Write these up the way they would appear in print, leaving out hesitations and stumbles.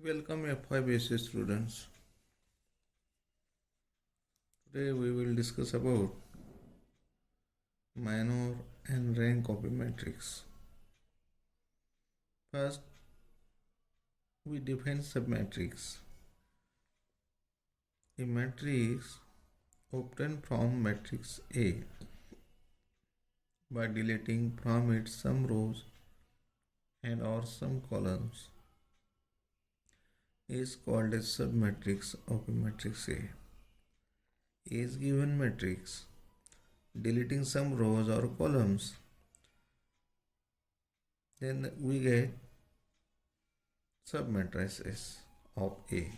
Welcome FIBC students. Today we will discuss about minor and rank of a matrix. First, we define submatrix. A matrix obtained from matrix A by deleting from it some rows and or some columns is called a submatrix of a matrix A. Is given matrix deleting some rows or columns, then we get submatrices of A.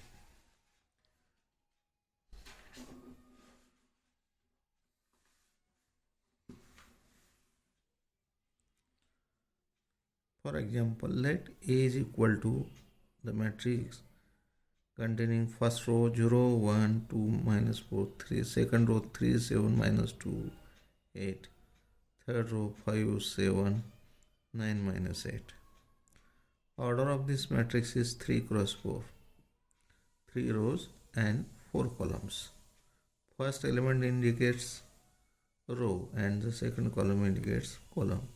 For example, let A is equal to the matrix containing first row 0, 1, 2, minus 4, 3, second row 3, 7, minus 2, 8, third row 5, 7, 9, minus 8. Order of this matrix is 3 cross 4, 3 rows and 4 columns. First element indicates row and the second column indicates column.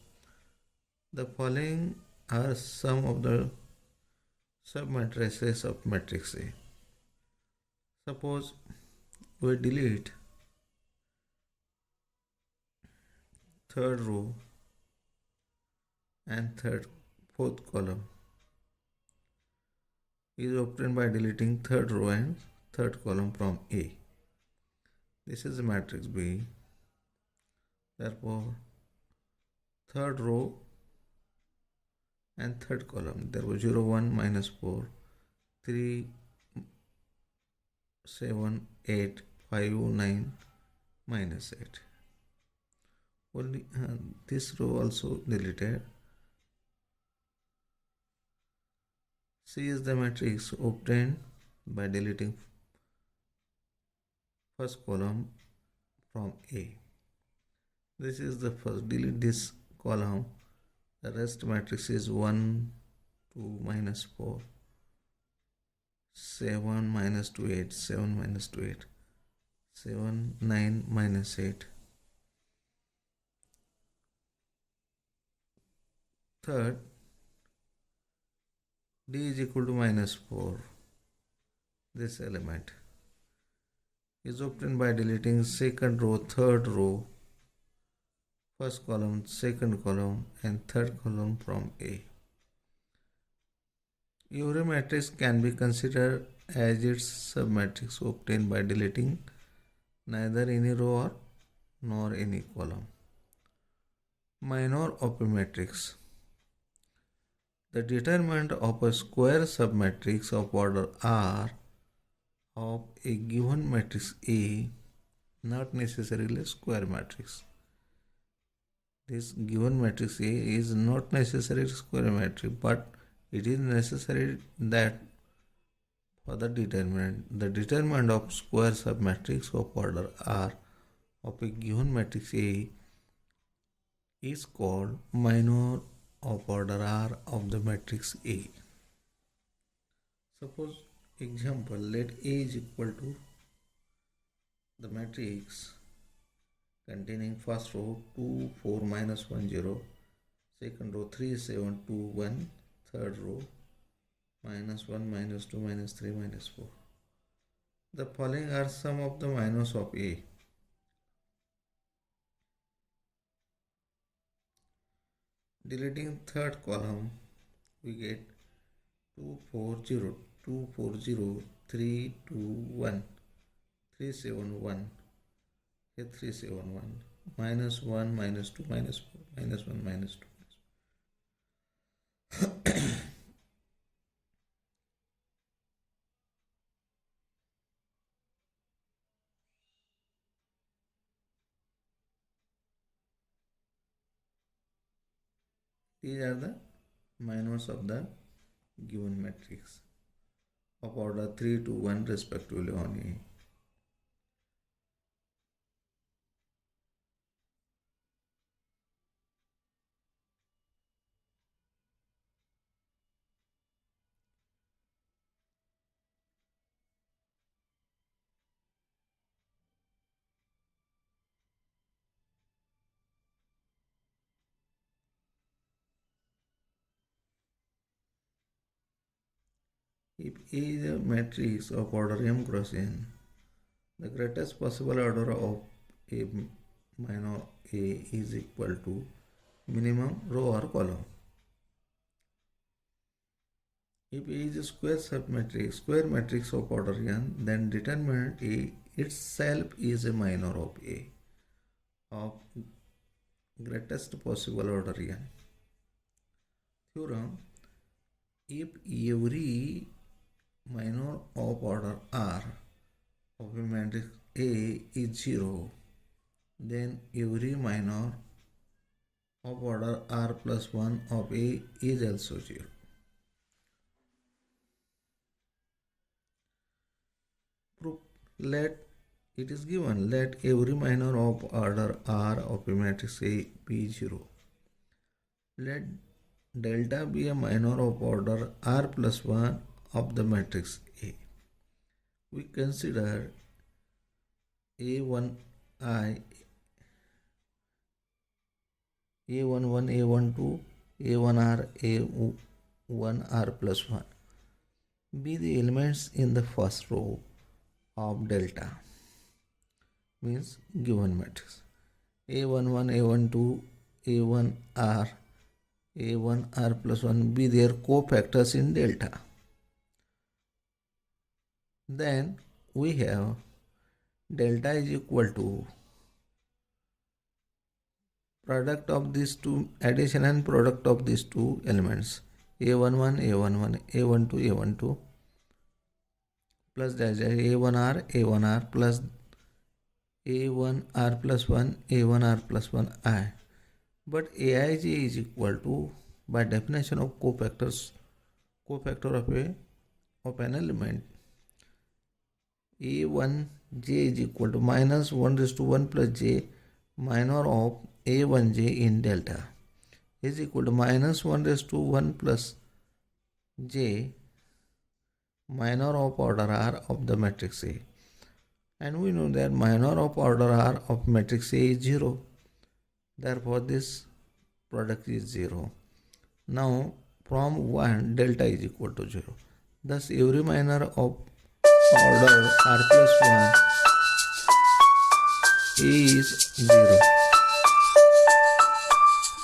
The following are some of the submatrices of matrix A. Suppose we delete third row and fourth column is obtained by deleting third row and third column from A. This is the matrix B. Therefore, third row and third column, there was 0, 1, minus 4, 3, 7, 8, 5, 9, minus 8. Only this row also deleted. C is the matrix obtained by deleting first column from A. This is the first. Delete this column. The rest matrix is 1, 2, minus 4, 7, minus 2, 8, 7, minus 2, 8, 7, 9, minus 8. Third, D is equal to minus 4. This element is obtained by deleting second row, third row, first column, second column and third column from A. Your matrix can be considered as its submatrix obtained by deleting neither any row nor any column. Minor of a matrix. The determinant of a square submatrix of order R of a given matrix A, not necessarily a square matrix. This given matrix A is not necessarily a square matrix, but it is necessary that for the determinant of square submatrix of order R of a given matrix A is called minor of order R of the matrix A. Suppose example, let A is equal to the matrix containing first row 2, 4, minus 1, 0, second row 3, 7, 2, 1, third row minus 1, minus 2, minus 3, minus 4. The following are some of the minors of A. Deleting third column, we get 2, 4, 0, 2, 4, 0, 3, 2, 1, 3, 7, 1, 3, 7, 1, minus 1, minus 2, minus 4, minus 1, minus 2. These are the minors of the given matrix of order 3 to 1 respectively on A. If A is a matrix of order m cross n, the greatest possible order of A minor A is equal to minimum row or column. If A is a square matrix of order n, then determinant A itself is a minor of A of greatest possible order n. Theorem: if every minor of order R of a matrix A is 0, then every minor of order R plus 1 of A is also 0. Proof: let it is given, let every minor of order R of a matrix A be 0. Let delta be a minor of order R plus 1 of the matrix A. We consider A1I, A11, A12, A1R, A1R plus 1 be the elements in the first row of delta, means given matrix. A11, A12, A1R, A1R plus 1 be their cofactors in delta. Then we have delta is equal to product of these two, addition and product of these two elements, A11, A11, A12, A12 plus dash A1R, A1R plus A1R plus 1, A1R plus 1 I. But Aij is equal to, by definition of cofactor of an element, A1j is equal to minus 1 raised to 1 plus j minor of A1j in delta is equal to minus 1 raised to 1 plus j minor of order R of the matrix A. And we know that minor of order R of matrix A is 0. Therefore, this product is 0. Now, from 1, delta is equal to 0. Thus, every minor of order R plus 1 is 0.